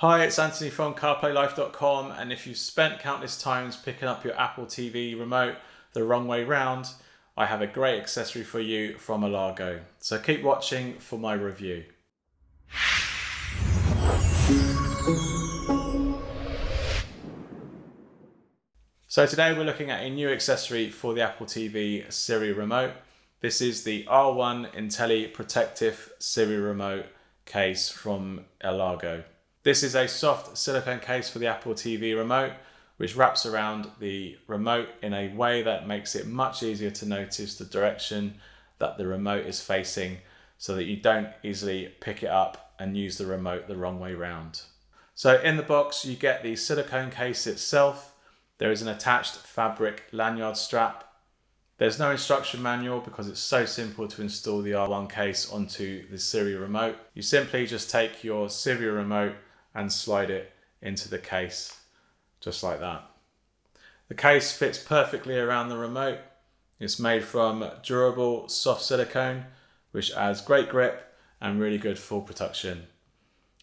Hi, it's Anthony from CarPlayLife.com, and if you've spent countless times picking up your Apple TV remote the wrong way round, I have a great accessory for you from Elago. So keep watching for my review. So today we're looking at a new accessory for the Apple TV Siri Remote. This is the R1 Intelli Protective Siri Remote case from Elago. This is a soft silicone case for the Apple TV remote, which wraps around the remote in a way that makes it much easier to notice the direction that the remote is facing so that you don't easily pick it up and use the remote the wrong way round. So in the box, you get the silicone case itself. There is an attached fabric lanyard strap. There's no instruction manual because it's so simple to install the R1 case onto the Siri remote. You simply just take your Siri remote and slide it into the case, just like that. The case fits perfectly around the remote. It's made from durable soft silicone, which adds great grip and really good fall protection.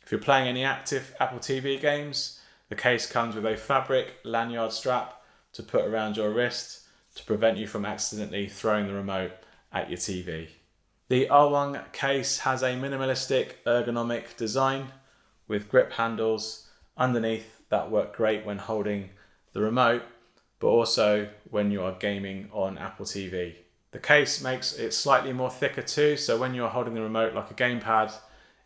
If you're playing any active Apple TV games, the case comes with a fabric lanyard strap to put around your wrist to prevent you from accidentally throwing the remote at your TV. The R1 case has a minimalistic ergonomic design with grip handles underneath that work great when holding the remote, but also when you are gaming on Apple TV. The case makes it slightly more thicker too, so when you're holding the remote like a gamepad,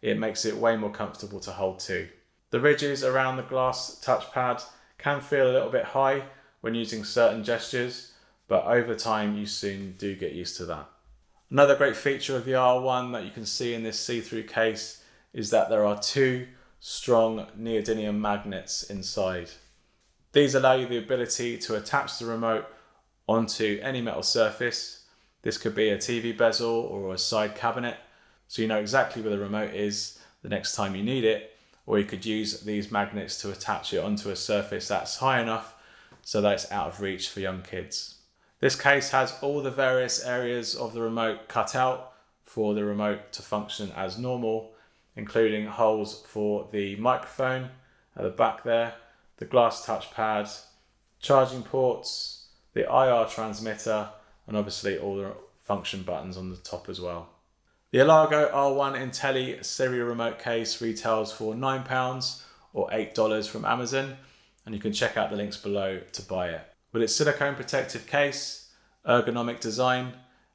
it makes it way more comfortable to hold too. The ridges around the glass touchpad can feel a little bit high when using certain gestures, but over time you soon do get used to that. Another great feature of the R1 that you can see in this see-through case is that there are two strong neodymium magnets inside. These allow you the ability to attach the remote onto any metal surface. This could be a TV bezel or a side cabinet, so you know exactly where the remote is the next time you need it, or you could use these magnets to attach it onto a surface that's high enough so that it's out of reach for young kids. This case has all the various areas of the remote cut out for the remote to function as normal, including holes for the microphone at the back there, the glass touchpad, charging ports, the IR transmitter, and obviously all the function buttons on the top as well. The Elago R1 Intelli Siri Remote case retails for £9 or $8 from Amazon, and you can check out the links below to buy it. With its silicone protective case, ergonomic design,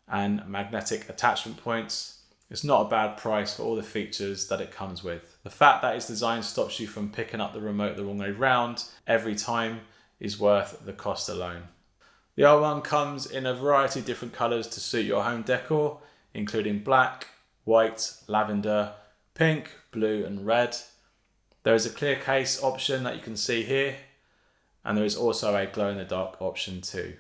and magnetic attachment points, it's not a bad price for all the features that it comes with. The fact that its design stops you from picking up the remote the wrong way round every time is worth the cost alone. The R1 comes in a variety of different colours to suit your home decor, including black, white, lavender, pink, blue and red. There is a clear case option that you can see here, and there is also a glow-in-the-dark option too.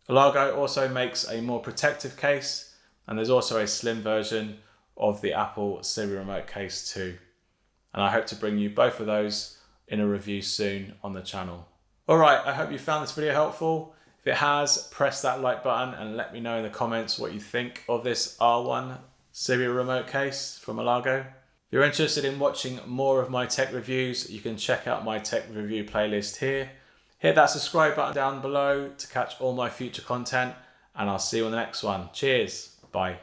Elago also makes a more protective case, and there's also a slim version of the Apple Siri Remote case too. And I hope to bring you both of those in a review soon on the channel. Alright, I hope you found this video helpful. If it has, press that like button and let me know in the comments what you think of this R1 Siri Remote case from Elago. If you're interested in watching more of my tech reviews, you can check out my tech review playlist here. Hit that subscribe button down below to catch all my future content, and I'll see you on the next one. Cheers. Bye.